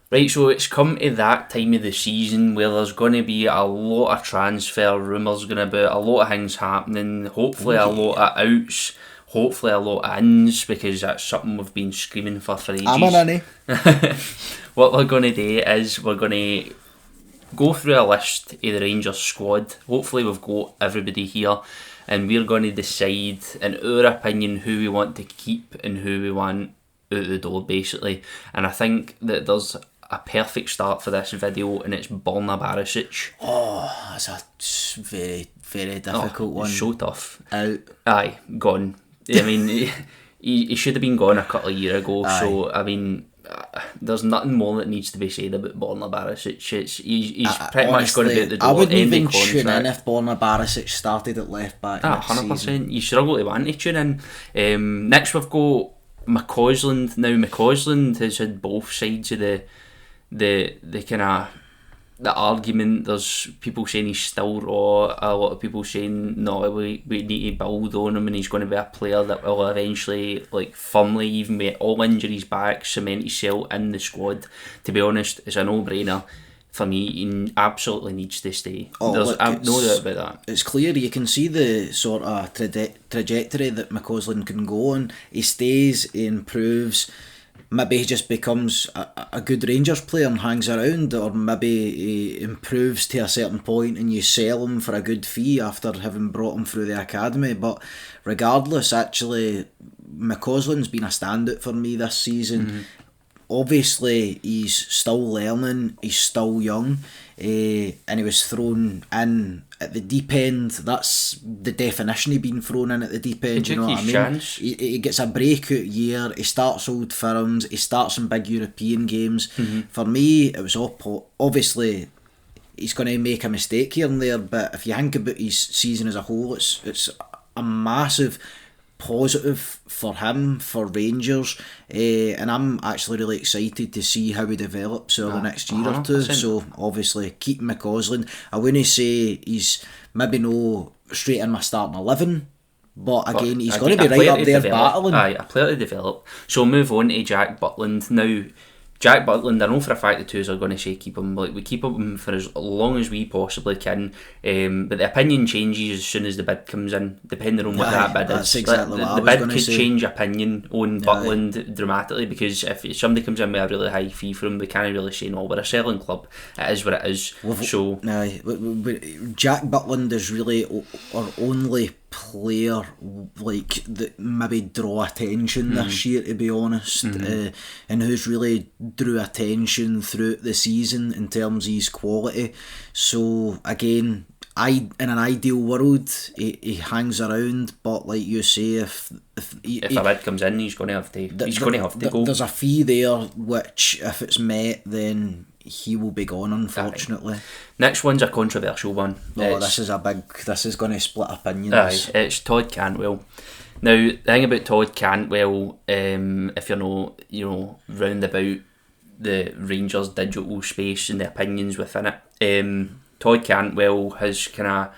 Right, so it's come to that time of the season where there's going to be a lot of transfer rumours going about, a lot of things happening, hopefully a lot of outs, hopefully a lot of ins, because that's something we've been screaming for ages. I'm an innie. What we're going to do is we're going to go through a list of the Rangers squad. Hopefully we've got everybody here, and we're going to decide, in our opinion, who we want to keep and who we want out the door, basically. And I think that there's a perfect start for this video, and it's Borna Barisic. Oh, that's a very, very difficult one. So tough. Out. Aye, gone. I mean, he should have been gone a couple of years ago. Aye. So, I mean, there's nothing more that needs to be said about Borna Barisic. He's pretty much going to be at the door. I wouldn't even tune in if Borna Barisic started at left back. 100%. You struggle to want to tune in. Next we've got McCausland. Now McCausland has had both sides of the kind of the argument. There's people saying he's still raw, a lot of people saying no, we need to build on him and he's going to be a player that will eventually, like, firmly, even with all injuries back, cement himself in the squad. To be honest, it's a no-brainer for me. He absolutely needs to stay. There's no doubt about that. It's clear, you can see the sort of trajectory that McCausland can go on. He stays, he improves. Maybe he just becomes a good Rangers player and hangs around, or maybe he improves to a certain point and you sell him for a good fee after having brought him through the academy. But regardless, actually, McCausland's been a standout for me this season. Mm-hmm. Obviously, he's still learning, he's still young, and he was thrown in at the deep end. That's the definition of being thrown in at the deep end. You know what I mean? Chance. He gets a breakout year, he starts old firms, he starts in big European games. Mm-hmm. For me, it was obviously he's going to make a mistake here and there, but if you think about his season as a whole, it's a massive positive for him, for Rangers, and I'm actually really excited to see how he develops over the next year or two. So obviously keep McCausland. I wouldn't say he's maybe no straight in my starting 11, but again, he's going to be right up there battling. Aye, a player to develop. So move on to Jack Butland. Now, Jack Butland, I know for a fact the twos are going to say keep him. Like, we keep him for as long as we possibly can. But the opinion changes as soon as the bid comes in, depending on what that bid is. Exactly the bid could change opinion on Butland dramatically, because if somebody comes in with a really high fee for him, we can't really say no. We're a selling club. It is what it is. Jack Butland is really our only player like that maybe draw attention this year, to be honest, and who's really drew attention throughout the season in terms of his quality. So again, in an ideal world, he hangs around, but like you say, if a bid comes in, he's going to have to go. There's a fee there, which if it's met, then he will be gone, unfortunately. Aye. Next one's a controversial one. This is going to split opinions. It's Todd Cantwell. Now, the thing about Todd Cantwell, if you're not, round about the Rangers digital space and the opinions within it, Todd Cantwell has kind of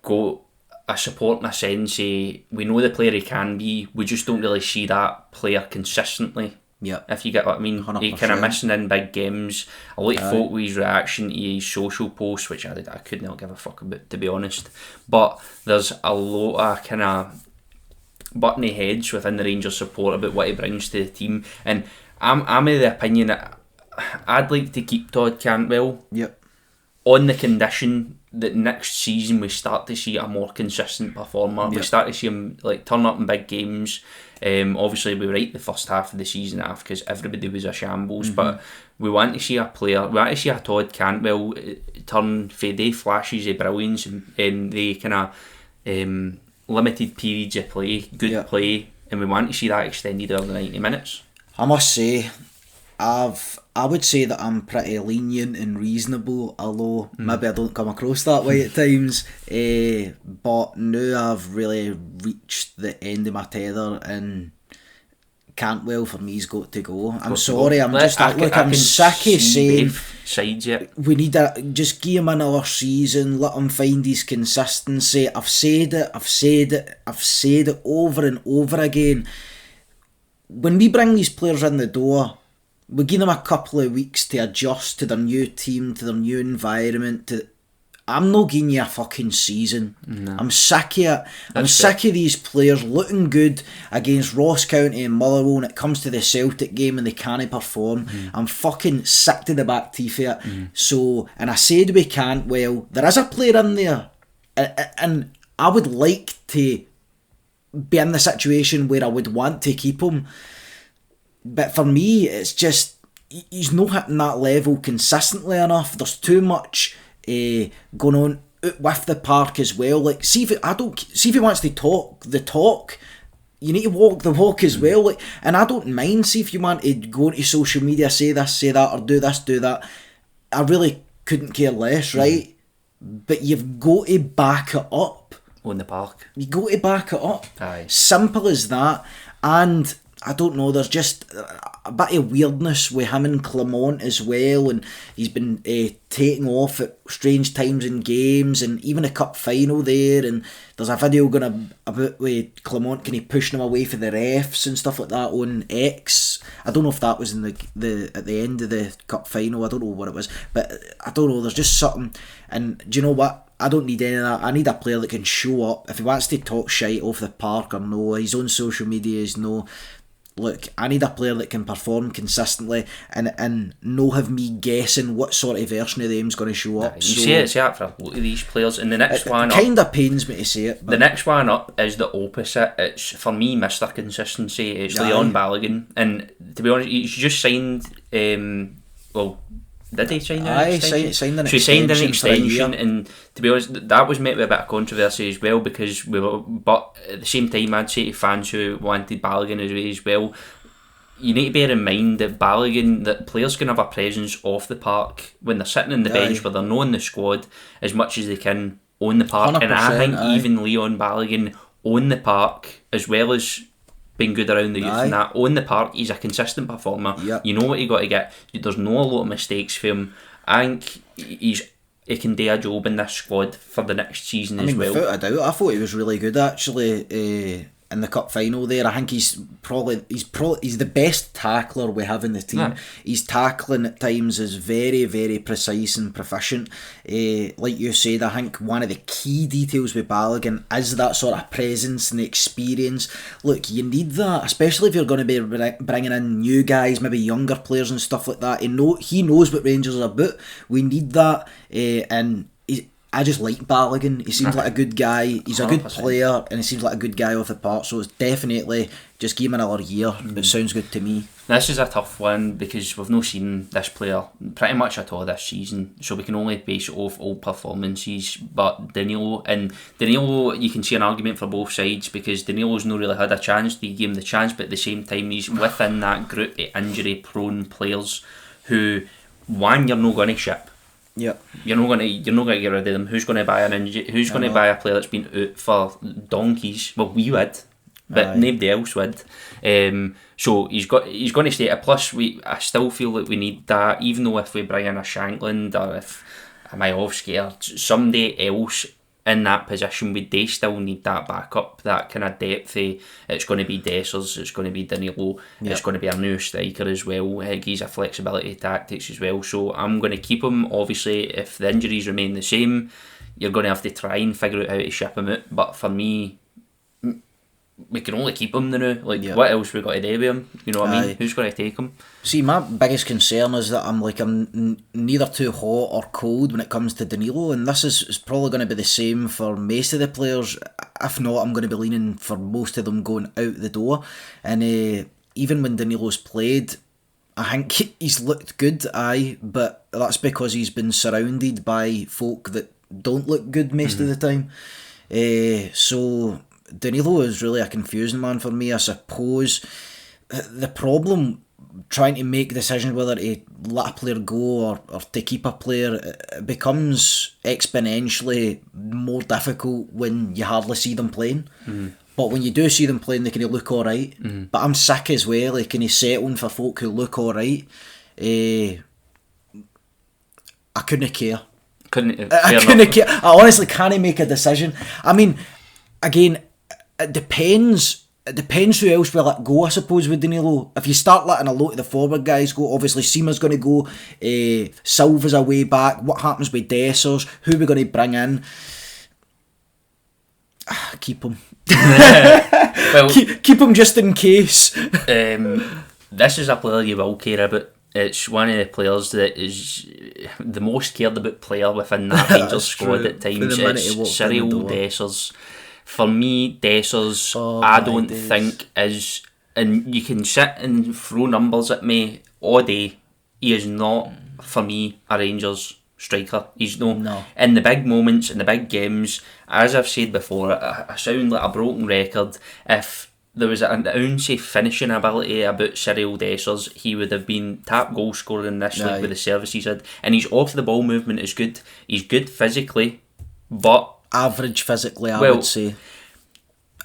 got a support in a sense. We know the player he can be, we just don't really see that player consistently. Yep. If you get what I mean. 100%. He kind of missing in big games. I like folk with his reaction to his social posts, which I could not give a fuck about, to be honest. But there's a lot of kind of buttony heads within the Rangers support about what he brings to the team, and I'm of the opinion that I'd like to keep Todd Cantwell. Yep. On the condition that next season we start to see a more consistent performer. Yep. We start to see him like turn up in big games. Obviously we were right the first half of the season off because everybody was a shambles, but we want to see a player, we want to see a Todd Cantwell turn for the flashes of brilliance and the kind of limited periods of play, good play, and we want to see that extended over the 90 minutes. I must say, I would say that I'm pretty lenient and reasonable, although maybe I don't come across that way at times. But now I've really reached the end of my tether, and Cantwell for me's got to go. I'm sorry, I'm sick of saying sides yet. We need just give him another season, let him find his consistency. I've said it over and over again. When we bring these players in the door, we give them a couple of weeks to adjust to their new team, to their new environment. I'm not giving you a fucking season. No. I'm sick of it. I'm sick of these players looking good against Ross County and Motherwell when it comes to the Celtic game and they can't perform. I'm fucking sick to the back teeth of it. So, and I said we can't. Well, there is a player in there, and I would like to be in the situation where I would want to keep him. But for me, it's just he's not hitting that level consistently enough. There's too much going on with the park as well. Like, see if he wants to talk the talk. You need to walk the walk as well. Like, and I don't mind. See if you want to go into social media, say this, say that, or do this, do that. I really couldn't care less, right? But you've got to back it up on the park. You got to back it up. Aye. Simple as that. And I don't know, there's just a bit of weirdness with him and Clement as well, and he's been taking off at strange times in games, and even a cup final there, and there's a video going about with Clement kind of pushing him away for the refs and stuff like that on X. I don't know if that was in the at the end of the cup final, I don't know what it was, but I don't know, there's just something. And do you know what? I don't need any of that. I need a player that can show up. If he wants to talk shite off the park or no, his own social media is no. Look, I need a player that can perform consistently and no have me guessing what sort of version of them's going to show up. You say that for a lot of these players. And the next one up... It kind of pains me to say it. The next one up is the opposite. It's, for me, Mr. Consistency. It's Leon Balogun. And to be honest, he's just signed... did he sign an extension? Signed an extension. So he signed an extension, and to be honest, that was met with a bit of controversy as well, because but at the same time, I'd say to fans who wanted Balogun as well, you need to bear in mind that that players can have a presence off the park when they're sitting on the bench, where they're not in the squad as much as they can on the park. And I think even Leon Balogun on the park, as well as being good around the youth and that, on the park, he's a consistent performer. Yep. You know what you got to get. There's no a lot of mistakes for him. I think he can do a job in this squad for the next season as well. Without a doubt, I thought he was really good actually in the cup final there. I think he's the best tackler we have in the team. Yeah. His tackling at times is very, very precise and proficient. Like you said, I think one of the key details with Balogun is that sort of presence and experience. Look, you need that, especially if you're going to be bringing in new guys, maybe younger players and stuff like that. He knows what Rangers are about. We need that, and I just like Balogun. He seems like a good guy. He's a 100%. Good player, and he seems like a good guy off the park. So it's definitely just give him another year. It sounds good to me. This is a tough one because we've not seen this player pretty much at all this season, so we can only base it off old performances. But Danilo, you can see an argument for both sides, because Danilo's not really had a chance. They gave him the chance, but at the same time, he's within that group of injury-prone players who, one, you're not going to ship. Yeah, you're not gonna get rid of them. Who's going to buy an injury? Who's going to buy a player that's been out for donkeys? Well, we would, but nobody else would. So he's going to stay. Plus, I still feel like we need that. Even though if we bring in a Shankland or if Majowski or somebody else in that position, they still need that backup, that kind of depth. It's going to be Dessers, it's going to be Danilo, it's going to be our new striker as well. He's a flexibility tactics as well. So I'm going to keep him. Obviously, if the injuries remain the same, you're going to have to try and figure out how to ship him out. But for me, we can only keep him now. What else we got to do with him? You know what I mean? Who's going to take him? See, my biggest concern is that I'm neither too hot or cold when it comes to Danilo, and this is probably going to be the same for most of the players. If not, I'm going to be leaning for most of them going out the door. And even when Danilo's played, I think he's looked good, but that's because he's been surrounded by folk that don't look good most of the time. So Danilo is really a confusing one for me, I suppose. The problem trying to make decisions whether to let a player go or to keep a player, it becomes exponentially more difficult when you hardly see them playing. But when you do see them playing, they can look alright. But I'm sick as well, like, can you settling for folk who look alright? I couldn't care. I couldn't care. I honestly can't make a decision. I mean, again, it depends it depends who else we let go, I suppose, with Danilo. If you start letting a lot of the forward guys go, obviously Sima's going to go, Silva's away back, what happens with Dessers, who are we going to bring in? Keep him. Well, keep him just in case. This is a player you will care about. It's one of the players that is the most cared about player within that Rangers squad at times. It's Cyril Dessers. For me, Dessers, I don't think is, and you can sit and throw numbers at me all day, he is not, for me, a Rangers striker. He's no. In the big moments, in the big games, as I've said before, I sound like a broken record. If there was an ounce of finishing ability about Cyril Dessers, he would have been top goal scorer in this league with the service he's had. And his off the ball movement is good. He's good physically, but average physically, I would say.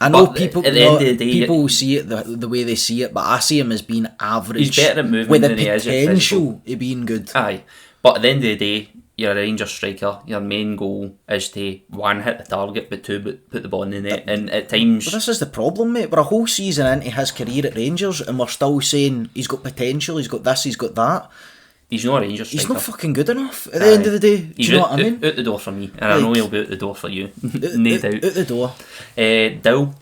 I know people at the end of the day, people see it the way they see it, but I see him as being average. He's better at movement with than he is at physical. With the potential of being good. Aye, but at the end of the day, you're a Rangers striker. Your main goal is to one, hit the target, but two, put the ball in the net. And at times, but this is the problem, mate. We're a whole season into his career at Rangers, and we're still saying he's got potential. He's got this. He's got that. He's not a Rangers striker. He's not fucking good enough at the end of the day. Do you know what I mean? Out the door for me, and I know he'll be out the door for you. No doubt. Out the door. Dill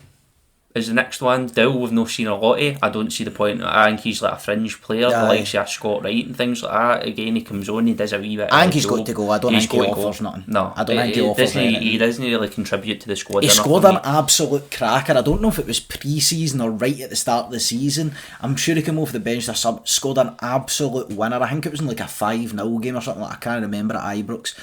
is the next one. Dill, we've not seen a lot of. I don't see the point. I think he's like a fringe player, like say a Scott Wright and things like that. Again, he comes on, he does a wee bit. I think he's got to go. I don't think he offers nothing. No, I don't think he offers anything. He doesn't really contribute to the squad. He scored an absolute cracker. I don't know if it was pre-season or right at the start of the season. I'm sure he came off the bench. Scored an absolute winner. I think it was in like a 5-0 game or something like that. I can't remember at Ibrox.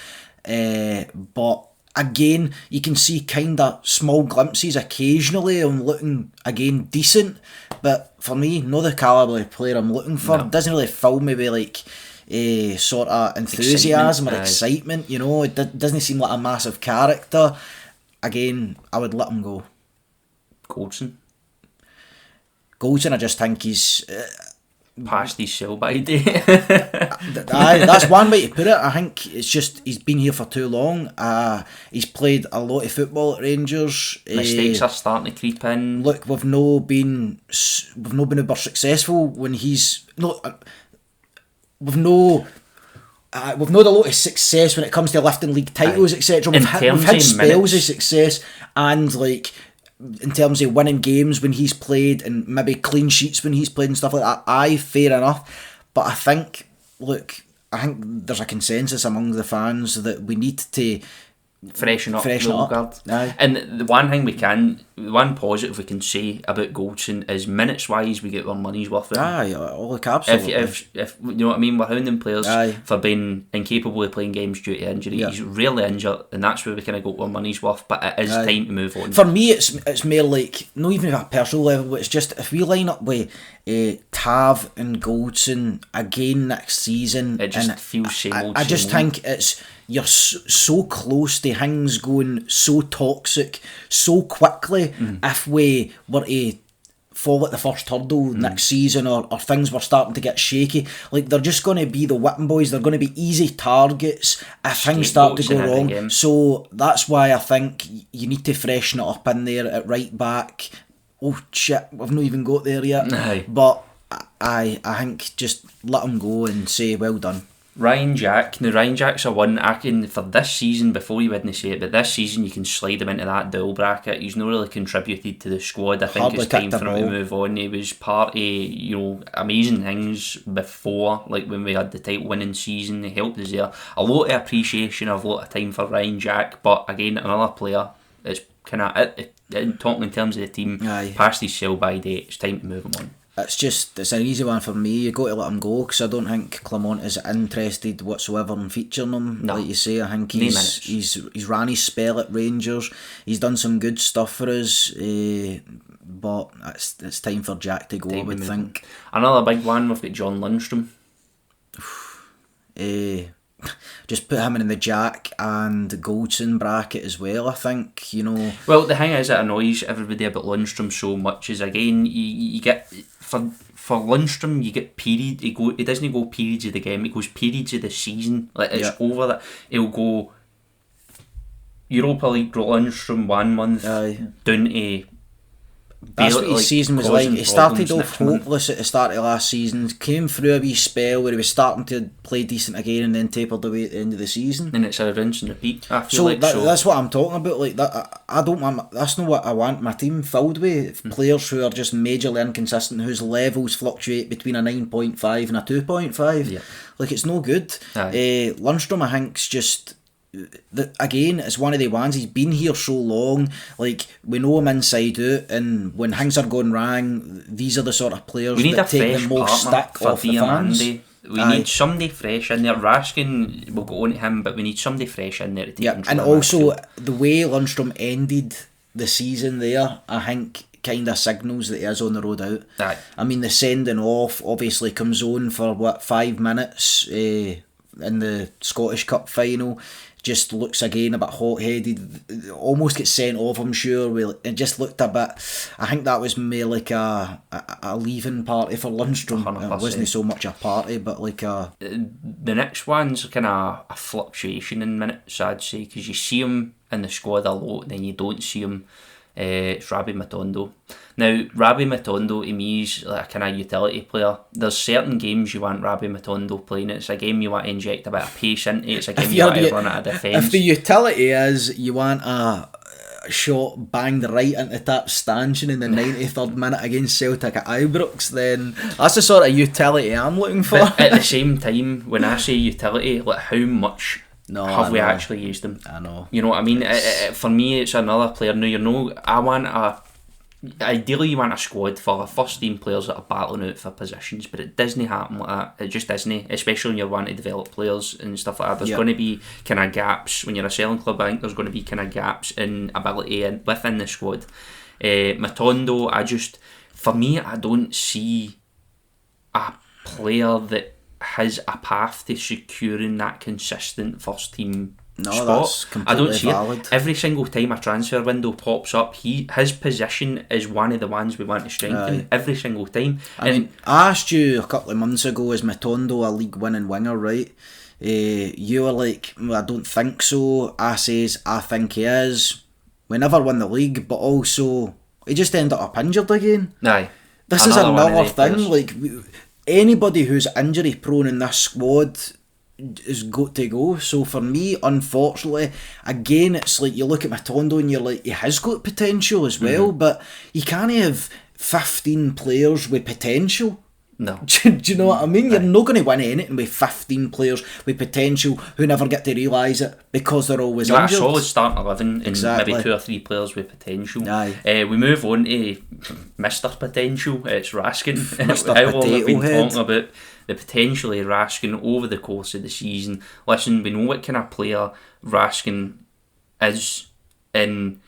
But again, you can see kind of small glimpses occasionally of him looking, again, decent. But for me, not the calibre of player I'm looking for. No. Doesn't really fill me with like sort of enthusiasm or excitement. You know, it doesn't seem like a massive character. Again, I would let him go. Goldson, I just think he's past his sell by day. That's one way to put it. I think it's just he's been here for too long. He's played a lot of football at Rangers. Mistakes are starting to creep in. Look, we've not been uber successful when he's we've not had a lot of success when it comes to lifting league titles, etc. We've had spells of success, and like in terms of winning games when he's played, and maybe clean sheets when he's played and stuff like that. Aye, fair enough. But I think there's a consensus among the fans that we need to freshen up the old guard. Aye. And the one positive we can say about Goldson is minutes wise we get our money's worth of him. Aye, look, absolutely. If you know what I mean, we're hounding players for being incapable of playing games due to injury. Yeah. He's rarely injured, and that's where we kind of got our money's worth. But it is time to move on. For me, it's more like not even at a personal level, but it's just if we line up with Tav and Goldson again next season, it just feels same old. I just think it's. You're so close to things going so toxic so quickly if we were to fall at the first hurdle next season or things were starting to get shaky. Like, they're just going to be the whipping boys. They're going to be easy targets if things start to go wrong. So that's why I think you need to freshen it up in there at right back. Oh shit, we've not even got there yet. Aye. But I think just let them go and say well done. Ryan Jack's a one I can, for this season, before you wouldn't say it, but this season you can slide him into that dual bracket. He's not really contributed to the squad. I think it's time for him to move on. He was part of, amazing things before, like when we had the title winning season. He helped us there. A lot of appreciation, a lot of time for Ryan Jack, but again, another player that's kind of, talking in terms of the team, past his sell by date. It's time to move him on. It's an easy one for me. You got to let him go, because I don't think Clement is interested whatsoever in featuring him. No. Like you say, I think he's ran his spell at Rangers. He's done some good stuff for us, but it's time for Jack to go, I would think. Another big one, we've got John Lundstrom. Just put him in the Jack and Goldson bracket as well, I think, Well, the thing is that annoys everybody about Lundstrom so much is, again, you get, for Lundstrom, you get period, he doesn't go periods of the game, he goes periods of the season. Like, it's over that. He'll go Europa League Lundstrom 1 month, down to That's what his season was like. He started off hopeless hopeless at the start of last season, came through a wee spell where he was starting to play decent again, and then tapered away at the end of the season. And it's a rinse and repeat. I feel So, like that's what I'm talking about. Like that, I don't want. That's not what I want my team filled with. Players who are just majorly inconsistent, whose levels fluctuate between a 9.5 and a 2.5. Yeah. Like, it's no good. Lundstrom, I think's just. Again, it's one of the ones, he's been here so long, like, we know him inside out, and when things are going wrong, these are the sort of players that take the most stick off the fans. We need somebody fresh in there. Raskin, we'll go on to him, but we need somebody fresh in there to take control. And also the way Lundstrom ended the season there, I think kind of signals that he is on the road out. I mean, the sending off obviously comes on for 5 minutes in the Scottish Cup final. Just looks again a bit hot-headed, almost gets sent off, I'm sure. It just looked a bit, I think that was more like a leaving party for Lundstrom. 100%. It wasn't so much a party, but like a... The next one's kind of a fluctuation in minutes, I'd say, because you see him in the squad a lot, then you don't see him. It's Rabbi Matondo. Now, Rabbi Matondo to me is like a kind of utility player. There's certain games you want Rabbi Matondo playing. It's a game you want to inject a bit of pace into. It's a game you want to run at a defence. If the utility is you want a shot banged right into tap stanchion in the 93rd minute against Celtic at Ibrox, then that's the sort of utility I'm looking for. But at the same time, when I say utility, like, how much have we actually used them? I know. You know what I mean? For me, it's another player. Now, I want ideally you want a squad full of first team players that are battling out for positions, but it doesn't happen like that. It just isn't, especially when you're wanting to develop players and stuff like that. There's going to be kind of gaps when you're a selling club. I think there's going to be kind of gaps in ability within the squad. Matondo, for me, I don't see a player that has a path to securing that consistent first team spot. That's completely I don't see valid. it. Every single time a transfer window pops up, his position is one of the ones we want to strengthen. Every single time. I mean, I asked you a couple of months ago, is Matondo a league winning winger, right? You were like, well, I don't think so. I says, I think he is. We never won the league, but also he just ended up injured again. Aye. This is another thing. Like, anybody who's injury prone in this squad is got to go. So for me, unfortunately, again, it's like you look at Matondo and you're like, he has got potential as well, but you can't have 15 players with potential. No. Do you know what I mean? You're not going to win anything with 15 players with potential who never get to realise it because they're always injured. A solid starting 11 and maybe 2 or 3 players with potential. Aye. We move on to Mr. Potential. It's Raskin. Mr. How long have been Potato Head. talking about the potential of Raskin over the course of the season. Listen, we know what kind of player Raskin is, and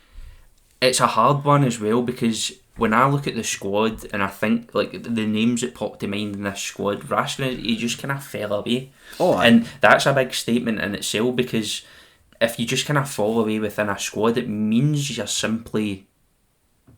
it's a hard one as well because when I look at the squad and I think like the names that pop to mind in this squad, Raskin, he just kind of fell away. And that's a big statement in itself because if you just kind of fall away within a squad, it means you're simply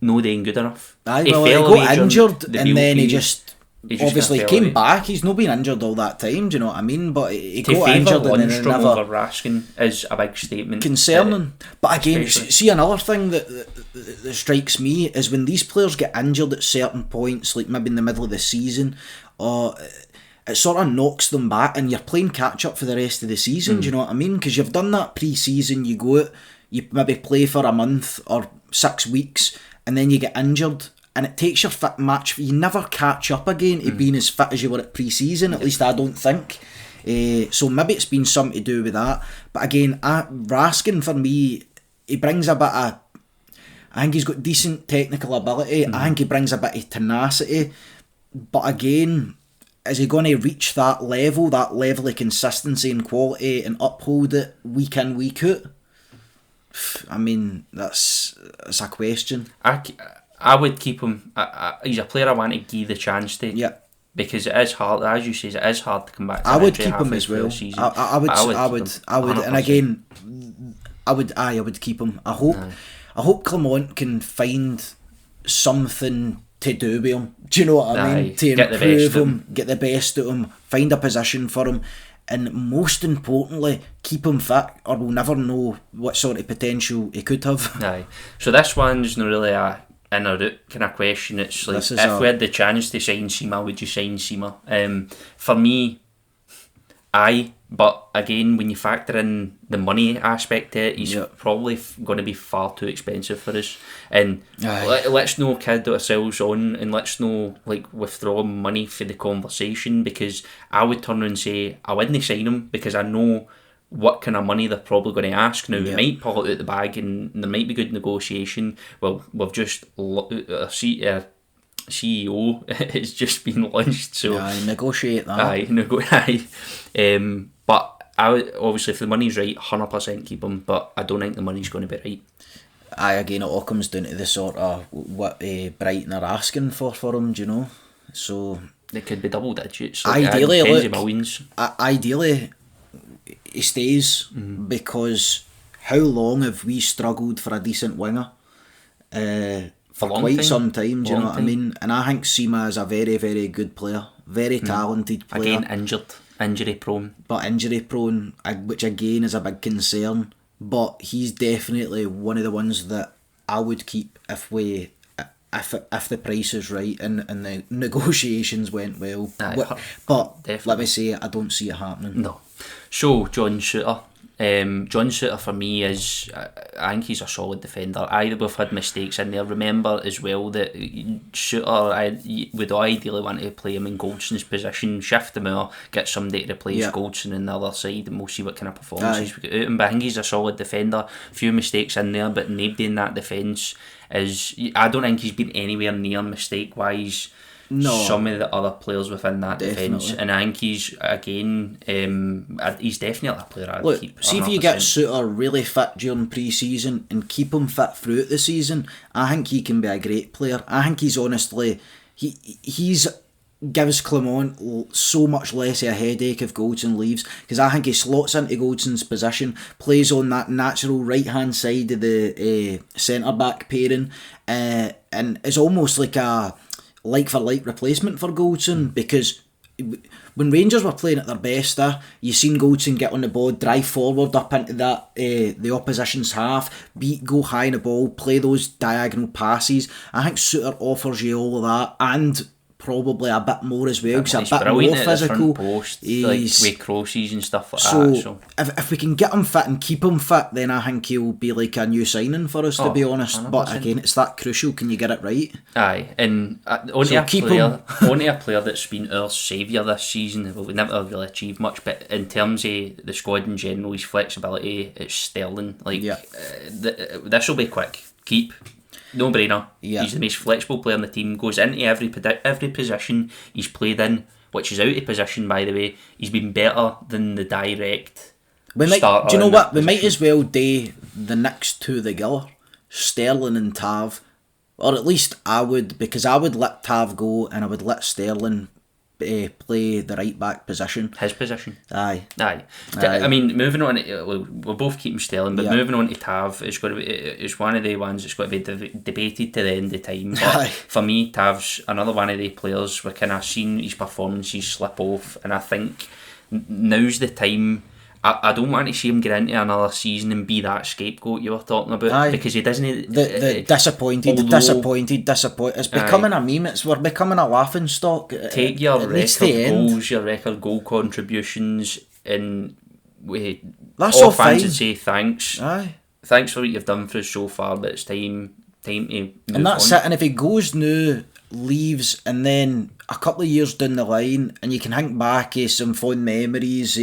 not doing good enough. He got injured and then he just obviously came away. back. He's not been injured all that time, do you know what I mean? But he to got injured and then Lundstrom over Raskin is a big statement. Concerning. But again, see, another thing that strikes me is when these players get injured at certain points, like maybe in the middle of the season, it sort of knocks them back and you're playing catch up for the rest of the season, do you know what I mean? Because you've done that pre-season, you go out, you maybe play for a month or 6 weeks and then you get injured and it takes your fit match, you never catch up again to being as fit as you were at pre-season, at least I don't think. So maybe it's been something to do with that. But again, Raskin for me, he brings a bit of, I think he's got decent technical ability, I think he brings a bit of tenacity, but again, is he going to reach that level of consistency and quality and uphold it week in, week out? I mean, that's a question. I would keep him. He's a player I want to give the chance to. Yeah. Because it is hard, as you say, it is hard to come back to. I would keep him as well. I would, and again, I would keep him. I hope Clement can find something to do with him. Do you know what I mean? To improve him, get the best of him, find a position for him, and most importantly, keep him fit, or we'll never know what sort of potential he could have. So this one's not really in a route kind of question. It's like, This is if we had the chance to sign Sima, would you sign Sima? For me, aye, but again, when you factor in the money aspect to it, he's probably going to be far too expensive for us. And let's no kid ourselves on, and let's no like withdraw money for the conversation, because I would turn around and say I wouldn't sign him because I know what kind of money they're probably going to ask. Now, we might pull it out the bag and there might be good negotiation. Well, we've just CEO has just been launched, so negotiate that. But I would, obviously, if the money's right, 100% keep him. But I don't think the money's going to be right. Again, it all comes down to the sort of what Brighton are asking for him. Do you know? So it could be double digits. Ideally, tens of millions. Ideally, he stays, because how long have we struggled for a decent winger? For quite some time, do you know what I mean? And I think Sima is a very, very good player, very talented player. Again, injury prone. But injury prone, which again is a big concern. But he's definitely one of the ones that I would keep if the price is right and the negotiations went well. But definitely. Let me say, I don't see it happening. No. So, John Souttar. John Souttar for me is, I think he's a solid defender. We've had mistakes in there. Remember as well that Souttar, would ideally want to play him in Goldson's position, shift him out, get somebody to replace Goldson on the other side, and we'll see what kind of performances we get out of him. But I think he's a solid defender. A few mistakes in there, but nobody in that defence I don't think he's been anywhere near mistake-wise some of the other players within that defence, and I think he's definitely a player I'd keep. See, if you get Souttar really fit during pre-season and keep him fit throughout the season, I think he can be a great player. I think he's honestly he's gives Clement so much less of a headache if Goldson leaves, because I think he slots into Goldson's position, plays on that natural right hand side of the centre back pairing, and is almost like a like for like replacement for Goldson, because when Rangers were playing at their best, you seen Goldson get on the ball, drive forward up into that the opposition's half, go high in the ball, play those diagonal passes. I think Souttar offers you all of that, and probably a bit more as well, because a bit more physical. Post, like with crosses and stuff like that. So if we can get him fit and keep him fit, then I think he'll be like a new signing for us, to be honest. 100%. But again, it's that crucial. Can you get it right? Aye, and only a player that's been our saviour this season. Well, we never really achieved much, but in terms of the squad in general, his flexibility, it's Sterling. This will be quick. Keep. No brainer. He's the most flexible player in the team. Goes into every position he's played in, which is out of position, by the way. He's been better than the direct starter. Do you know what? We might as well do the next two together, Sterling and Tav, or at least I would, because I would let Tav go and I would let Sterling play the right back position. His position. Aye. I mean, moving on, we'll both keep him Sterling, but moving on to Tav, it's one of the ones that's got to be debated to the end of time. But for me, Tav's another one of the players where kind of seen his performances slip off, and I think now's the time. I don't want to see him get into another season and be that scapegoat you were talking about, because he doesn't. The disappointed. It's becoming a meme. We're becoming a laughing stock. Take your record goals, your record goal contributions, and that's all fine. To say thanks. Thanks for what you've done for us so far, but it's time to move and that's on. it. And if he goes now, leaves, and then a couple of years down the line, and you can think back of some fond memories.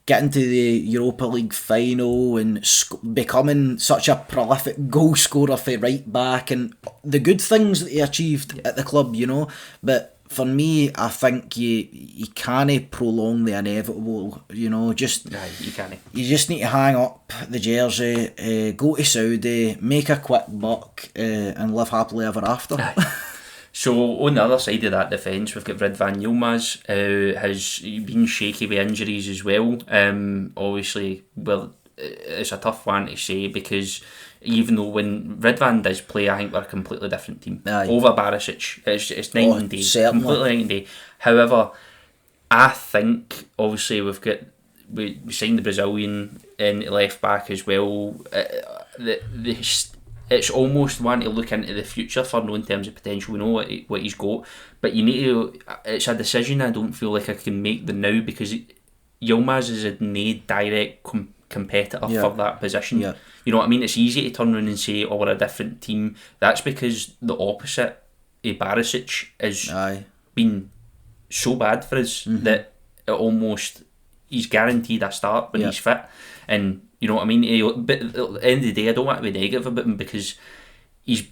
Getting to the Europa League final and becoming such a prolific goal scorer for right back, and the good things that he achieved at the club, you know. But for me, I think you can't prolong the inevitable, you know. You can't. You just need to hang up the jersey, go to Saudi, make a quick buck, and live happily ever after. So on the other side of that defence, we've got Ridvan Yilmaz, has been shaky with injuries as well. Obviously, it's a tough one to say, because even though when Ridvan does play, I think we're a completely different team. Over Barisic, it's night and day, completely night and day. However, I think obviously we signed the Brazilian in left back as well. it's almost one to look into the future for, no, in terms of potential. We know what he's got, but you need to. It's a decision I don't feel like I can make the now, because Yilmaz is a no direct competitor for that position. Yeah. You know what I mean? It's easy to turn around and say, "Oh, we're a different team." That's because the opposite of Barisic has been so bad for us that it almost he's guaranteed a start when he's fit. And you know what I mean? But at the end of the day, I don't want to be negative about him, because he's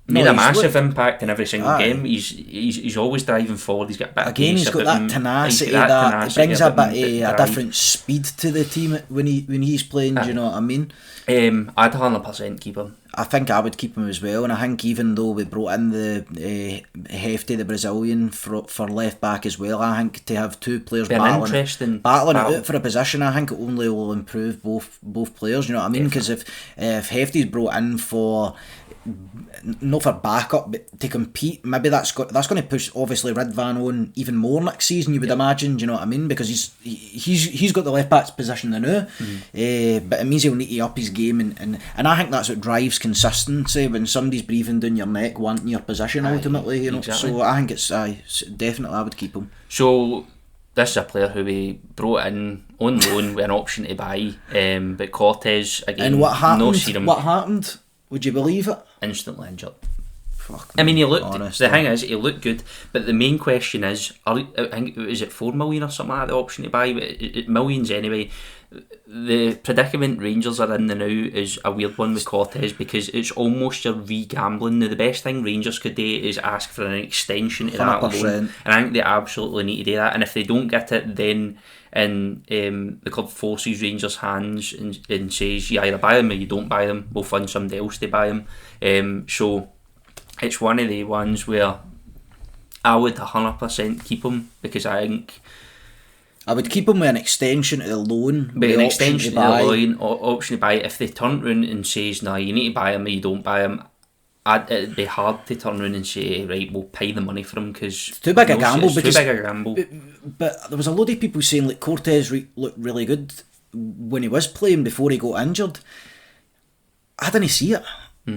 made a massive impact in every single game. He's always driving forward. He's got a bit of pace. He's got that tenacity. He brings a bit of a different speed to the team when he's playing. Do you know what I mean? I'd 100% keep him. I think I would keep him as well, and I think even though we brought in the Hefty, the Brazilian, for left back as well, I think to have two players battling it out for a position, I think it only will improve both players. You know what I mean? Because if Hefty's brought in for not for backup but to compete, maybe that's going to push obviously Ridvan on even more next season, you would imagine. Do you know what I mean? Because he's got the left back's position now, but it means he'll need to up his game, and I think that's what drives consistency, when somebody's breathing down your neck wanting your position ultimately, you know. Exactly. So I think it's definitely I would keep him. So this is a player who we brought in on loan with an option to buy, but Cortez again. And what happened? No serum. What happened? Would you believe it? Instantly injured. Fuck I mean, he looked. honestly. The thing is, he looked good. But the main question is, I think, is it 4 million or something like that, the option to buy? But millions anyway. The predicament Rangers are in the now is a weird one with Cortez, because it's almost your re-gambling. Now, the best thing Rangers could do is ask for an extension to that 100%. loan, and I think they absolutely need to do that. And if they don't get it, then the club forces Rangers' hands and says, you either buy them or you don't buy them, we'll find somebody else to buy them. So it's one of the ones where I would 100% keep him, because I think I would keep him with an extension to the loan. But an extension to the loan, option to buy. If they turn around and says, no, you need to buy him or you don't buy him, it'd be hard to turn around and say, right, we'll pay the money for him, because it's too big a gamble. Too big a gamble. But there was a load of people saying like Cortez looked really good when he was playing before he got injured. I didn't see it.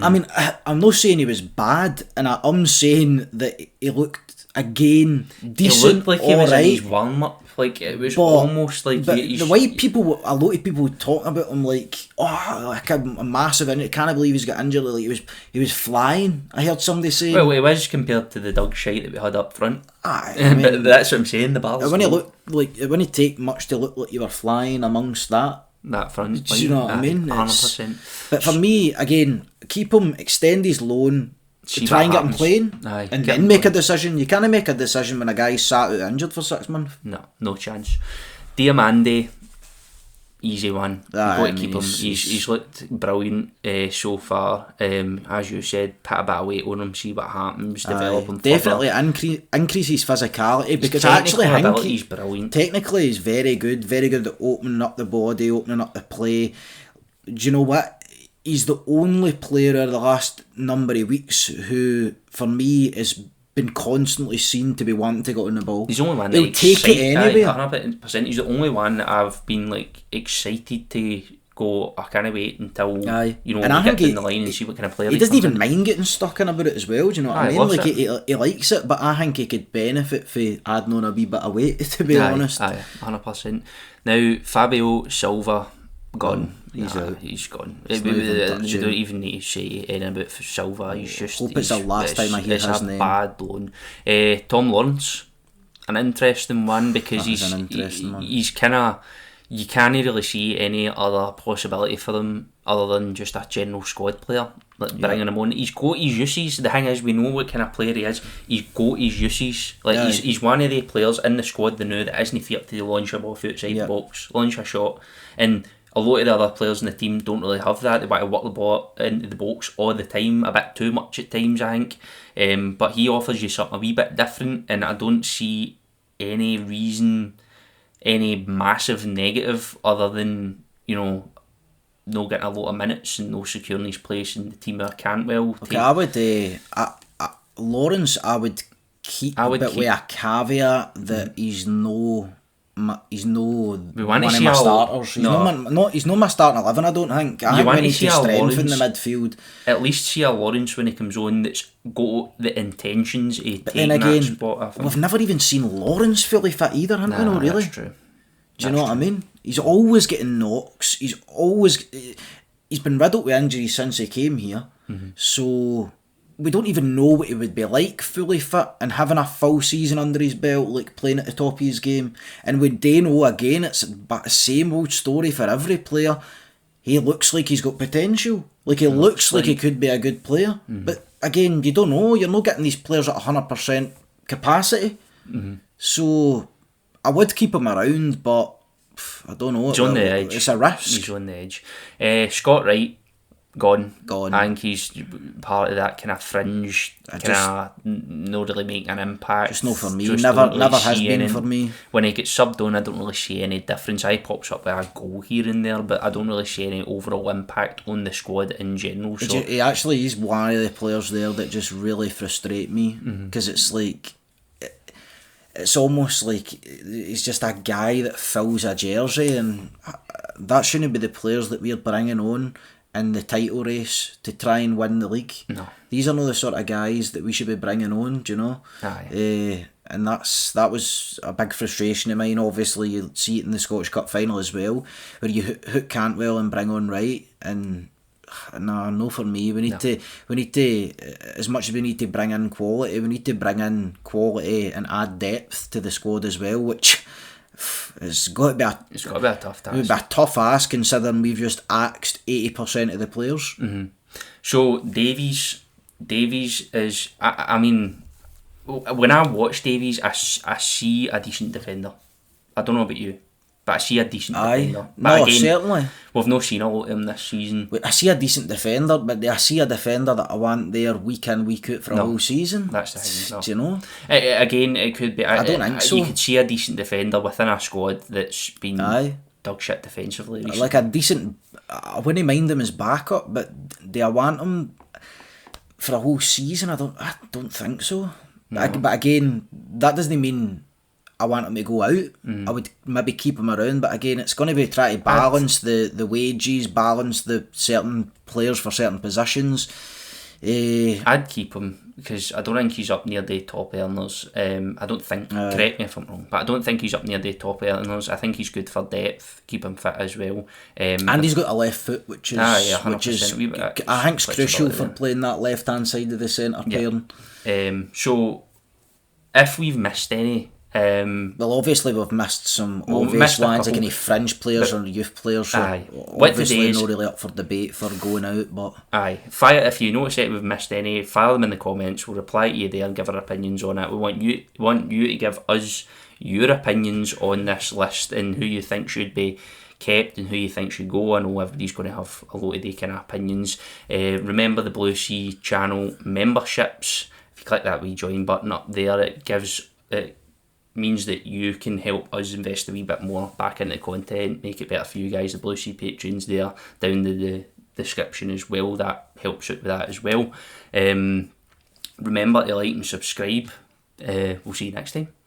I mean, I'm not saying he was bad, and I'm saying that he looked again decent. He looked like he was in his warm up. Like it was almost like the way a lot of people talking about him like, oh, like a massive injury. I can't believe he's got injured. Like he was flying. I heard somebody say. Well, he was compared to the dog shite that we had up front. I mean, but that's what I'm saying. The bars. When it wouldn't take much to look like you were flying amongst that front. Do you know what I mean? 100%. But for me, again, keep him, extend his loan. Try and get him playing, and then make a decision. You can't make a decision when a guy's sat out injured for 6 months. No chance. Diamande, easy one. You've got to keep him. He's looked brilliant so far. As you said, put a bit of weight on him, see what happens, develop him definitely further. Increase his physicality, because I actually think he's brilliant. Technically, he's very good at opening up the body, opening up the play. Do you know what? He's the only player over the last number of weeks who, for me, has been constantly seen to be wanting to get on the ball. He's the only one that take it anywhere. 100%. He's the only one that I've been like excited to go. I can't wait until you know, and we get in the line and see what kind of player he doesn't even mind getting stuck in about it as well. Do you know what I mean? Like he likes it, but I think he could benefit for adding on a wee bit of weight. To be honest, 100%. Now Fabio Silva gone. He's gone. We don't even need to say anything about Silva. He's just. Hope it's the last time I hear his name. It's a bad loan. Tom Lawrence, an interesting one, because he's kind of. You can't really see any other possibility for him other than just a general squad player. Like bringing him on. He's got his uses. The thing is, we know what kind of player he is. He's got his uses. Like he's one of the players in the squad they know that isn't fit to launch a ball outside the box, launch a shot, and a lot of the other players in the team don't really have that. They want to work the ball into the box all the time, a bit too much at times, I think. But he offers you something a wee bit different, and I don't see any reason, any massive negative, other than, you know, no getting a lot of minutes and no securing his place in the team of Cantwell. Okay, I would Lawrence, I would keep, with a caveat that he's no he's no We one want to of see my Al- starters. He's not my starting 11. I don't think. I think want we to need see to Al strengthen the Lawrence. midfield. At least see a Lawrence when he comes on that's got the intentions of Then taking again, that spot. I think. we've never even seen Lawrence fully fit either, haven't we? No, really. That's true. Do you know what I mean? He's always getting knocks. He's been riddled with injuries since he came here. So we don't even know what he would be like fully fit and having a full season under his belt, like playing at the top of his game. And we do know again, it's the same old story for every player. He looks like he's got potential. Like he looks like he could be a good player. But again, you don't know. You're not getting these players at 100% capacity. So I would keep him around, but I don't know. He's on the edge. It's a risk. He's on the edge. Scott Wright, gone. Gone. I think he's part of that kind of fringe, not really making an impact. Just not for me. Just Never don't really has see been any- for me. When he gets subbed on, I don't really see any difference. He pops up with a goal here and there, but I don't really see any overall impact on the squad in general. So He actually is one of the players there that just really frustrate me because it's like it's almost like he's just a guy that fills a jersey, and that shouldn't be the players that we're bringing on in the title race to try and win the league. No. These are not the sort of guys that we should be bringing on, do you know? Aye. And that was a big frustration of mine. Obviously, you see it in the Scottish Cup final as well, where you hook Cantwell and bring on Wright, and no for me. We need to, as much as we need to bring in quality, we need to bring in quality and add depth to the squad as well, which it's got to be a tough task. It would be a tough ask considering we've just axed 80% of the players. So Davies is. I mean, when I watch Davies, I see a decent defender. I don't know about you, but I see a decent defender. But No, again, certainly. We've not seen a lot of him this season. I see a decent defender, but I see a defender that I want there week in, week out for a whole season. That's the thing. No. Do you know? Again, it could be. I don't think so. You could see a decent defender within a squad that's been dog shit defensively recently. Like a decent. I wouldn't mind him as backup, but do I want him for a whole season? I don't think so. No. But again, that doesn't mean I want him to go out. I would maybe keep him around, but again, it's going to be trying to balance the wages, balance the certain players for certain positions. I'd keep him because I don't think he's up near the top earners. I don't think. Correct me if I'm wrong, but I don't think he's up near the top earners. I think he's good for depth. Keep him fit as well. And he's got a left foot, which is I think it's crucial for playing that left hand side of the centre pairing. So if we've missed any. Well, obviously we've missed some obvious ones, like any fringe players or youth players. So obviously not really up for debate for going out, but fire if you notice that we've missed any, fire them in the comments. We'll reply to you there and give our opinions on it. We want you to give us your opinions on this list and who you think should be kept and who you think should go. I know everybody's going to have a lot of their kind of opinions. Remember the BlueSea channel memberships. If you click that wee join button up there, it means that you can help us invest a wee bit more back into content, make it better for you guys. The BlueSea patrons there down in the description as well, that helps out with that as well. Remember to like and subscribe. We'll see you next time.